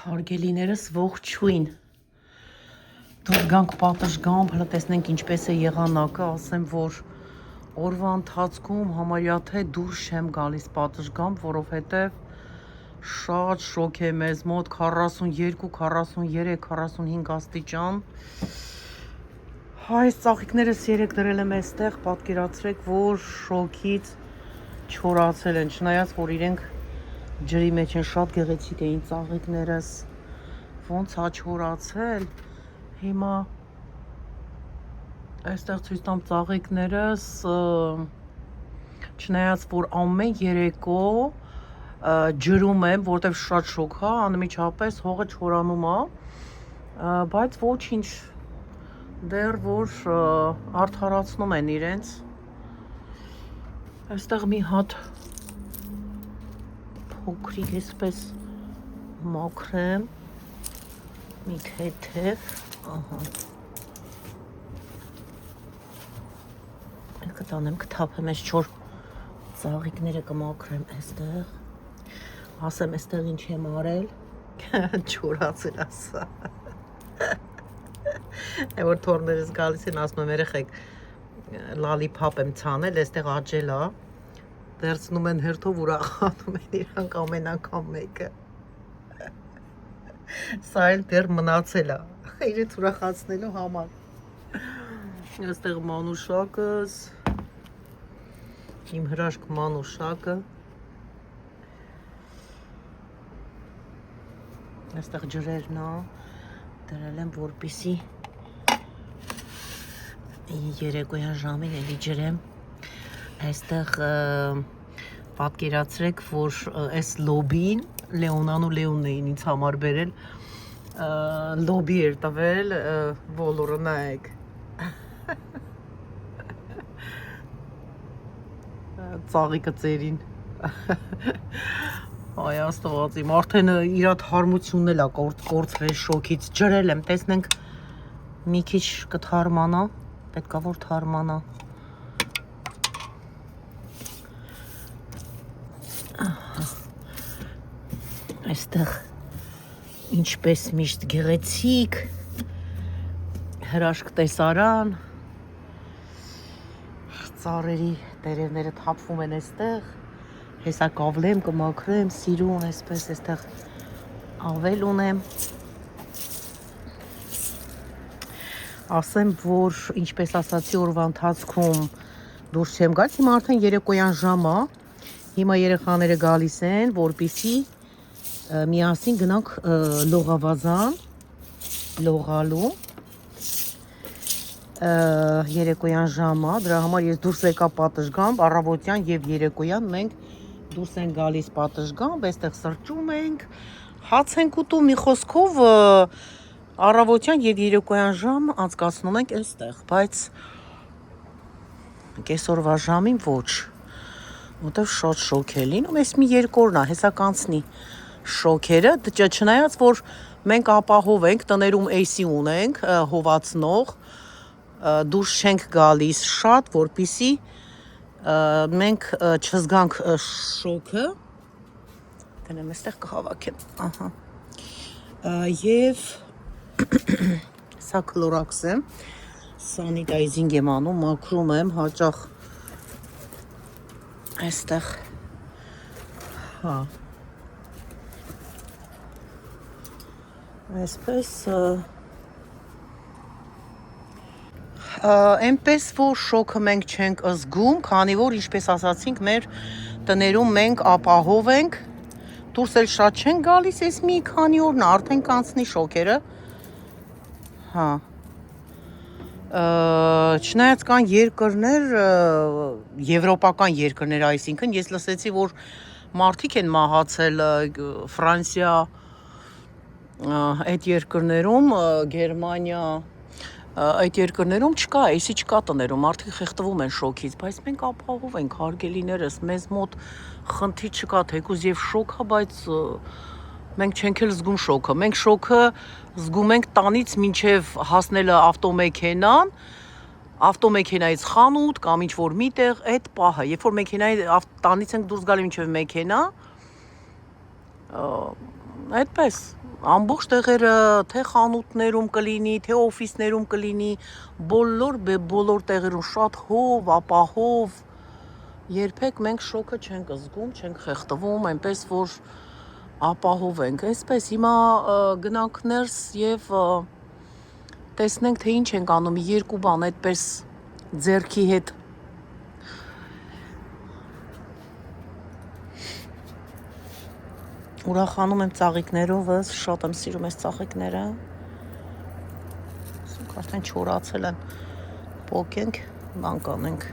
Հարգելիներս ողջույն, դուք գանք պատշգամբ, հլը տեսնենք ինչպես է եղանակը, ասեմ, որ օրվա ընթացքում համարյա թե դուրս չեմ գալիս պատշգամբ, որովհետև շատ շոկ է մեզ մոտ 42, 43, 45 աստիճան, այս ծաղիկներս երեք դրել եմ այստեղ, պատկերացրեք, որ շոկից չորացել են, չնայած, որ իրենք ջրի մեջ են, շատ գեղեցիկ էին ծաղիկներս, ոնց հա չորացել, հիմա այստեղ ցույց տամ ծաղիկներս, չնայած, որ ամեն երեկո ջրում եմ, որտև շատ շոկ հա, անմիջապես հողը չորանում է, բայց ոչինչ, դեռ որ արդարացնում են իրենց, այստեղ մի հատ փոքրիկ էսպես մաքրեմ, մի թեթև, ահա, կտանեմ, կթափեմ այս չոր ծաղիկները կմաքրեմ այստեղ, ասեմ այստեղ ինչ եմ արել, չորացել ասա, որ թորներս գալիս են, ասում եմ երեխեք, լալիփապ եմ ցանել, այստեղ աջել է, դերցնում են հերթով ուրախանում են իրանք ամեն անգամ մեկը, սա էլ դեռ մնացել է, իրենց ուրախացնելու համար, այստեղ մանուշակս, իմ հրաշք մանուշակը, այստեղ ջրերն է, դրել եմ որպիսի երեկոյան ժամին էլի ջրեմ, այստեղ պատկերացրեք, որ այս լոբին, Լեոնան ու Լեոնն էին ինձ համար բերել, լոբի էր տվել, ոլորը նայեք, ծաղիկը ծերին, այ աստված իմ, արդեն իրատ հարմությունն էլ է կորցրել շոկից, ջրել եմ, տեսնենք մի քիչ կթարմանա, պետք է որ թարմանա, այստեղ ինչպես միշտ գեղեցիկ, հրաշք տեսարան, ծառերի տերևները թափվում են այստեղ, հեսա կավլեմ, կմաքրեմ, սիրուն, այսպես այստեղ ավել ունեմ, ասեմ, որ ինչպես ասացի օրվա ընթացքում դուրս չեմ գալիս, հիմա արդեն երեկոյան ժամ է, հիմա երեխաները գալիս են, որպիսի միասին գնանք լողավազան, լողալու, երեկոյան ժամ է, դրա համար ես դուրս եկա պատշգամբ, առավոտյան և երեկոյան մենք դուրս են գալիս պատշգամբ, այստեղ սրճում ենք, հաց ենք ուտում, մի խոսքով առավոտյան և երեկոյան ժամ անցկացնում ենք այստեղ, բայց կեսօրվա ժամին ոչ, որտև շատ շոկ է լինում, այս մի երկու օրն է, հեսա կանցնի շոկերը, չնայած որ մենք ապահով ենք, տներում AC ունենք, հովացնող, դուրս չենք գալիս շատ, որպիսի մենք չզգանք շոկը, տնեմ այստեղ կհավաքեմ, ահա, և սա կլորաքս եմ, սանիտայզինգ եմ անում, մաքրում եմ, հաճախ այստեղ, հա, այսպես, այնպես, որ շոկը մենք չենք զգում, քանի որ, ինչպես ասացինք, մեր տներում մենք ապահով ենք, դուրս էլ շատ չենք գալիս, այս մի քանի օրն արդեն կանցնի շոկերը, հա, չնայած կան երկրներ, եվրոպական երկրներ, այսինքն, ես լսեցի, որ մարդիկ են մահացել Ֆրանսիա, այդ երկրներում, Գերմանիա, այդ երկրներում չկա, էսի չկա տներում, մարդիկ խեղտվում են շոկից, բայց մենք ապահով ենք, հարգելիներս, մեզ մոտ խնդիր չկա, թեկուզ և շոկ է, բայց մենք չենք էլ զգում շոկը, մենք շոկը զգում ենք տանից մինչև հասնելը ավտոմեքենան, ավտոմեքենայից խանութ կամ ինչ-որ միտեղ, այդ պահը, երբ որ տանից ենք դուրս գալի մինչև մեքենա, այդպես, ամբողջ տեղերը թե խանութներում կլինի, թե օֆիսներում կլինի, բոլոր տեղերում շատ հով, ապահով, երբեք մենք շոկը չենք զգում, չենք խեղդվում, այնպես որ ապահով ենք, այսպես հիմա գնանք ներս և տեսնենք թե ինչ ենք անում, երկու բան այդպես ձեռքի հետ ուրախանում եմ ծաղիկներովս, շատ եմ սիրում այս ծաղիկները, արդեն չորացել են, պոկենք, բան կանենք,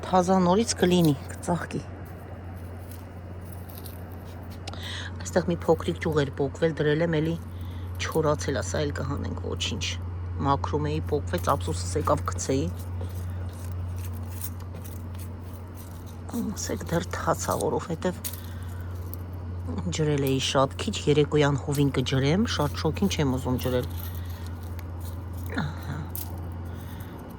թազա նորից կլինի, կծաղկի, այստեղ մի փոքրիկ ճյուղ էր պոկվել, դրել եմ էլի չորացել, ասա էլ կհանենք, ոչինչ, մաքրում էի, պոկվեց, ափսոսս եկավ գցեի, ասեք դեռ թացա, որովհետև ջրել էի շատ քիչ, երեկոյան հովին կջրեմ, շատ շոքին չեմ ուզում ջրել,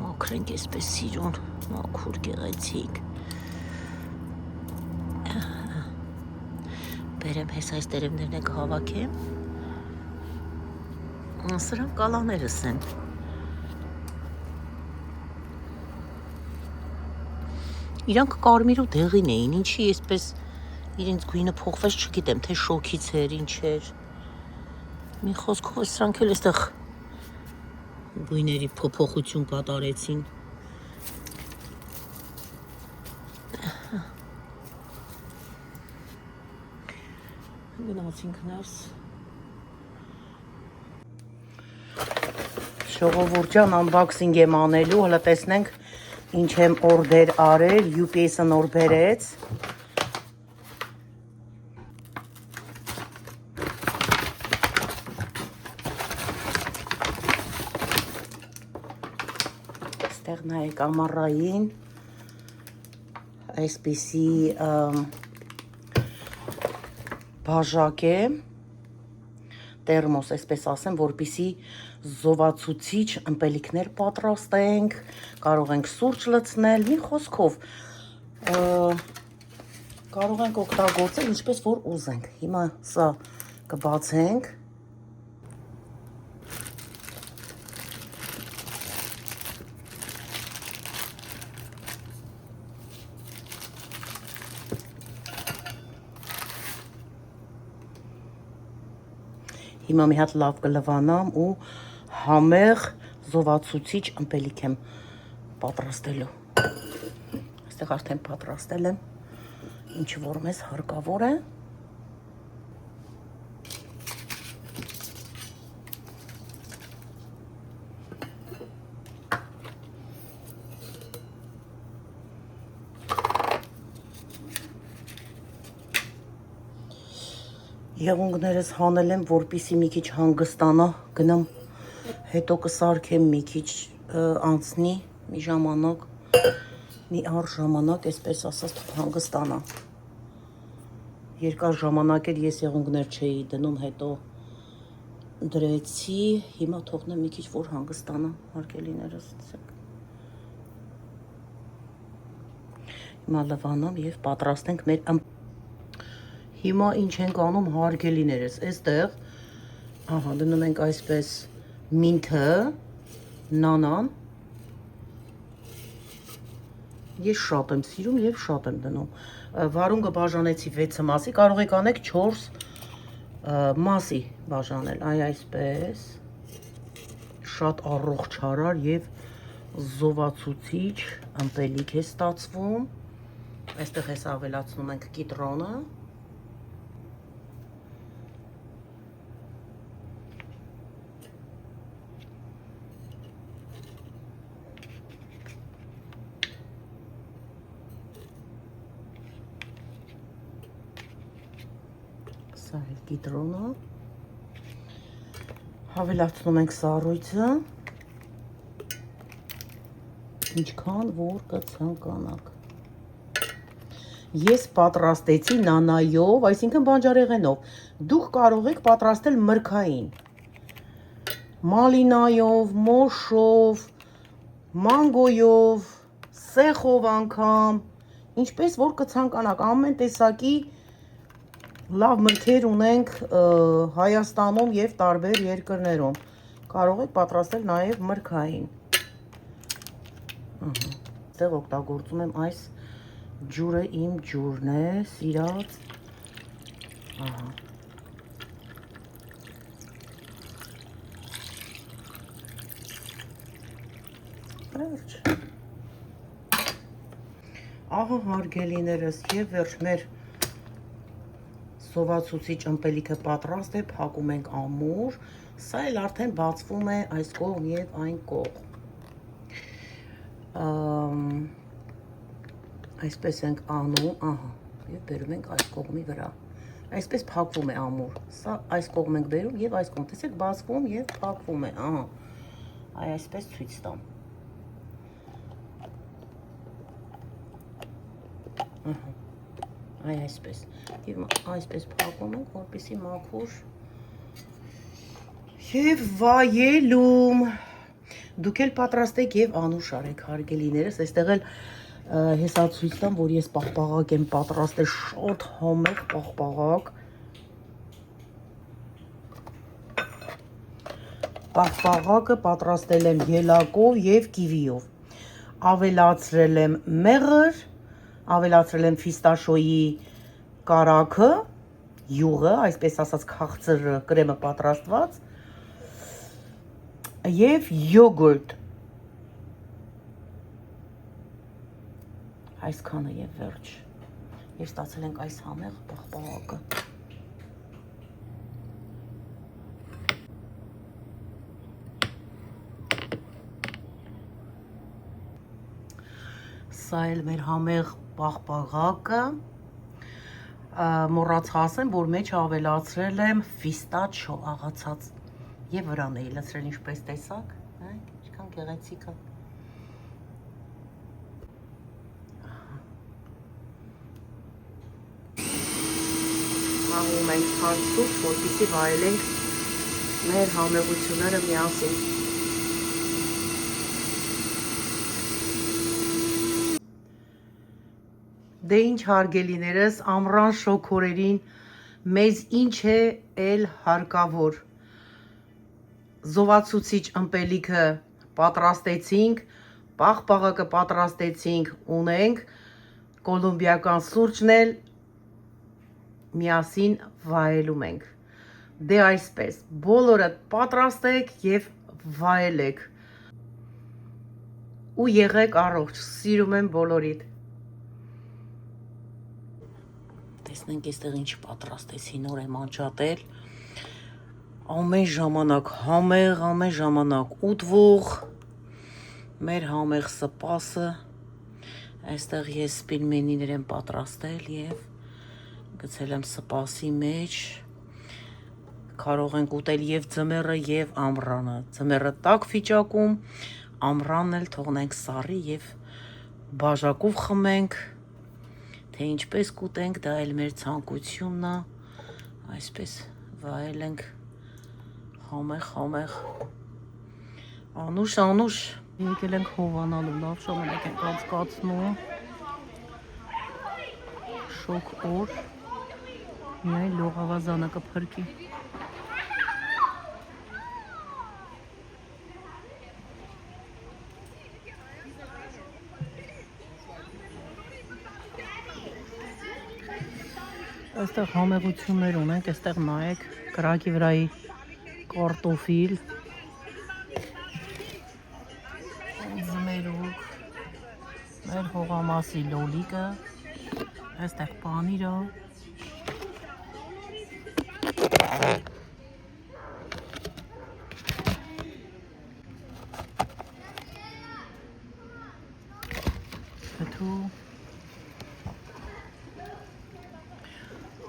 մաքրենք այսպես սիրուն, մաքուր գեղեցիկ, բերեմ հես այս տերևներն եք հավաքեմ, սրանք կալաներս են, իրանք կարմիր ու դեղին էին, ինչի այսպես իրենց գույնը փոխվեց, չգիտեմ, թե շոքից էր, ինչ էր, մի խոսքով սրանք էլ այստեղ գույների փոփոխություն կատարեցին, գնացինք ներս, ժողովուրդ unboxing եմ անելու, հələ տեսնենք ինչ եմ օրդեր արել, UPS-ը նոր բերեց, այստեղ նայեք ամառային, այսպիսի բաժակ է, տերմոս, այսպես ասեմ, որպիսի զովացուցիչ ըմպելիքներ պատրաստենք, կարող ենք սուրճ լցնել, մի խոսքով, կարող ենք օգտագործել ինչպես որ ուզենք, հիմա սա կբացենք, հիմա մի հատ լավ կլվանամ ու համեղ զովացուցիչ ըմպելիք եմ պատրաստելու, այստեղ արդեն պատրաստել եմ, ինչ որ մեզ հարկավոր է, եղունգներս հանել եմ, որպիսի մի քիչ հանգստանա, գնամ, հետո կսարքեմ մի քիչ անցնի, մի ժամանակ, մի առ ժամանակ, այսպես ասած, հանգստանա, երկար ժամանակ էր ես եղունգներ չէի դնում, հետո դրեցի, հիմա թողնեմ մի քիչ որ հանգստանա, հարգելիներս, հիմա լվանամ և պատրաստենք մեր Հիմա ինչ ենք անում հարգելիներս, այստեղ, դնում ենք այսպես մինթը, նանան, ես շատ եմ սիրում և շատ եմ դնում, վարունգը բաժանեցի 6 մասի, կարող եք անեք 4 մասի բաժանել, այսպես, շատ առողջարար և զովացուցիչ ըմպելիք է ստացվում, այստեղ ես ավելացնում ենք կիտրոնը, կիտրոնը, հավելացնում ենք սառույցը, ինչքան որ կցանկանաք, ես պատրաստեցի նանայով, այսինքն բանջարեղենով, դուք կարող եք պատրաստել մրգային, մալինայով, մոշով, մանգոյով, սեխով անգամ, ինչպես որ կցանկանաք, ամեն տեսակի Լավ մրգեր ունենք Հայաստանում եւ տարբեր երկրներում։ Կարող եք պատրաստել նաեւ մրգային։ Այստեղ օգտագործում եմ այս ջուրը, իմ ջուրն է, սիրած։ Ահա։ Վերջ։ Ահա հարգելիներս եւ վերջ մեր սովածուցիչ ըմպելիքը պատրաստ է, փակում ենք ամուր, սա էլ արդեն բացվում է այս կողմ եւ այն կողմ։ Այսպես ենք անում, ահա, եւ բերում ենք այս կողմի վրա։ Այսպես փակվում է ամուր։ Սա այս կողմ ենք բերում եւ այս կողմ, տեսեք, բացվում եւ փակվում է, ահա։ Այ այսպես ցույց տամ։ Ահա։ Այ այսպես։ Եվ այսպես փակում ենք, որպեսզի մաքուր եւ վայելում։ Դուք էլ պատրաստեք եւ անուշ արեք, հարգելիներս, այստեղ էլ հեսա ցույց տամ, որ ես պաղպաղակ եմ պատրաստել, շատ համեղ պաղպաղակ։ Պաղպաղակը պատրաստել եմ ելակով եւ կիվիով։ Ավելացրել եմ մեղր, ավելացրել եմ ֆիստաշոյի կարագը, յուղը, այսպես ասած քաղցր կրեմը պատրաստված եւ յոգուրտ։ Այսքանը եւ վերջ։ Եվ ստացել ենք այս համեղ պաղպաղակը։ Սա էլ մեր համեղ պաղպաղակը, մոռացա ասեմ, որ մեջ ավելացրել եմ ֆիստաչո աղացած եւ վրան էի լցրել, ինչպես տեսակ, ինչքան գեղեցիկ է։ Աղում ենք հարցուց, որպեսզի վայելենք մեր համեղությունները միասին։ Դե ինչ հարգելիներս, ամռան շոգորերին մեզ ինչ է էլ հարկավոր։ Զովացուցիչ ըմպելիքը պատրաստեցինք, պաղպաղակը պատրաստեցինք, ունենք կոլումբիական սուրճն էլ միասին վայելում ենք։ Դե այսպես, բոլորը պատրաստեք եւ վայելեք։ Ու եղեք առողջ, սիրում եմ բոլորիդ։ Տեսնենք այստեղ ինչ պատրաստեցի, նոր եմ անջատել։ Ամեն ժամանակ համեղ, ամեն ժամանակ ուտվող մեր համեղ սպասը։ Այստեղ ես պիլմենիներ եմ պատրաստել եւ գցել եմ սպասի մեջ։ Կարող ենք ուտել եւ ձմեռը եւ ամռանը։ Ձմեռը տաք վիճակում, ամռանն էլ թողնենք սառի եւ բաժակով խմենք։ Թե ինչպես կուտենք, դա էլ մեր ցանկությունն է, այսպես վայելենք համեղ, անուշ, եկել ենք հովանալու, լավ ժամանակ ենք անցկացնում, շոգ օր, միայն լողավազանը կփրկի։ Այստեղ համեղություններ ունենք, այստեղ նայեք, կրակի վրայի կարտոֆիլ, ձմերուկ, մեր հողամասի լոլիկը, այստեղ պանիրը, փթու,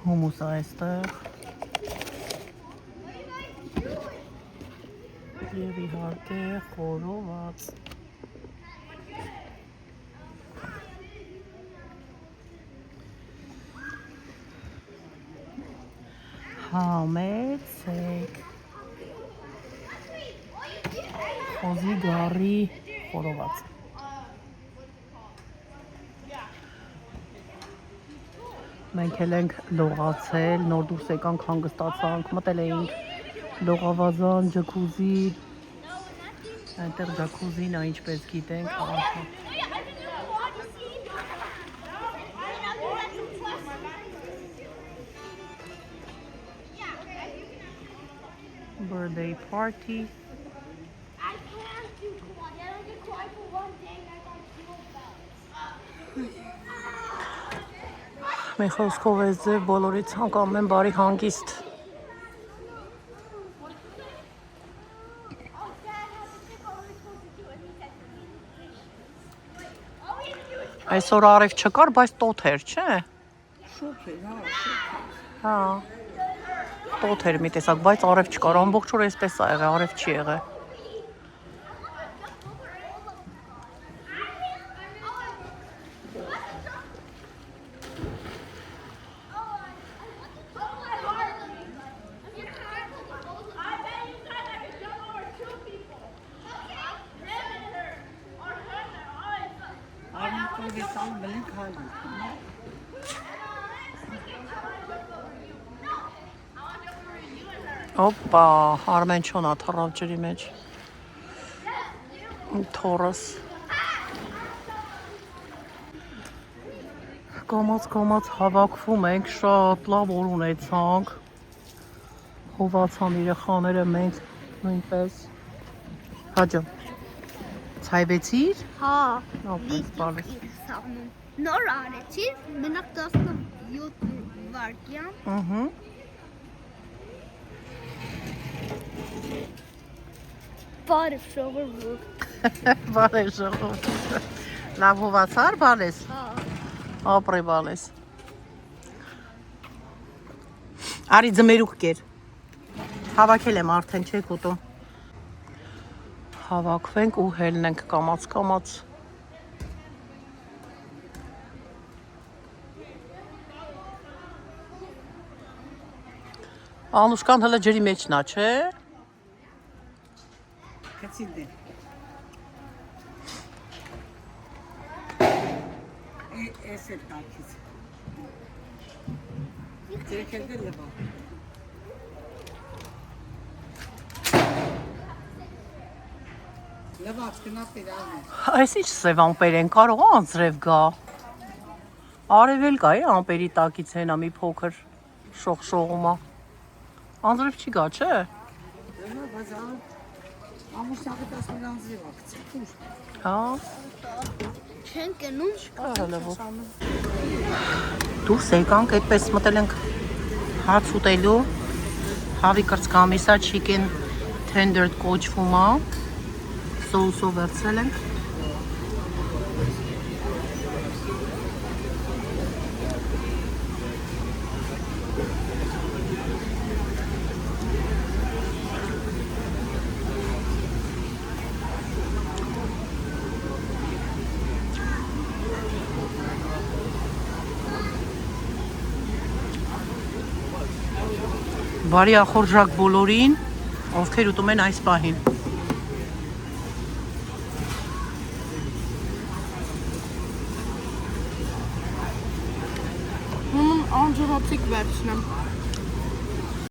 հումուս այստեղ եւ իհարկե խորոված։ Համեցեք խոզի գարի խորոված։ Մենք էլ ենք լողացել, նոր դուրս եկանք, հանգստացանք, մտել էինք լողավազան, ջակուզի, այնտեղ ջակուզին, ինչպես գիտենք, birthday party. I can't do quad. I only did quad for one day and I got zero bells. Մի խոսքով էս ձև բոլորի ցանկանում են բարի հանգիստ։ Oh, Dad has a stick what we're supposed to do and he said for me to dish. All we have to do is Այսօր արև չկար, բայց տոթ էր, չէ։ Շուտ է, հա, շուտ է։ Հա։ Տոթ էր մի տեսակ, բայց արև չկար, ամբողջ օր էսպես ա եղել, արև չի եղել։ Արմատովեսան բլենք հալու։ Օպա, Արմենչոնա թռավ ջրի մեջ։ Թորս։ Կամաց հավաքվում ենք, շատ լավ օր ունեցանք։ Հովացան երեխաները, մենք նույնպես։ Հաջո։ Ցայվեցիր։ Ha. Ապրես բարես։ Նոր արեցիր, մենակ 17 վարկյան։ Ահա։ Բարև շողով։ Բարես ժողով։ Լավ հովացար, բարես։ Հա։ Ապրե բարես։ Արի ձմերուկ կեր։ Հավաքել եմ արդեն, չեք ուտում։ Հավաքվենք ու հելնենք կամաց։ Անուշկան հələ ջրի մեջն է, չէ։ Քցիդ է։ Էս է տակից։ Դերքել դե լվա։ Լվա, կնապ էր ալնի։ Այս ինչ սև ամպեր են, կարող է անձրև գա։ Արևել կա է ամպերի տակից հենա մի փոքր շողշողումա։ Անձրև չի գա, չէ։ Լվա, բայց ամուսնակը 10 անձրև ակցի։ Հա։ Չեն կնում։ Կարալով։ Դուրս եկանք, այդպես մտել ենք հաց ուտելու։ Հավի կրծքամիսա chicken tender կոչվում է։ Սոուսով վերցրել ենք։ Բարի ախորժակ բոլորին, ովքեր ուտում են այս պահին։ Անջրոցիկ վերջնեմ։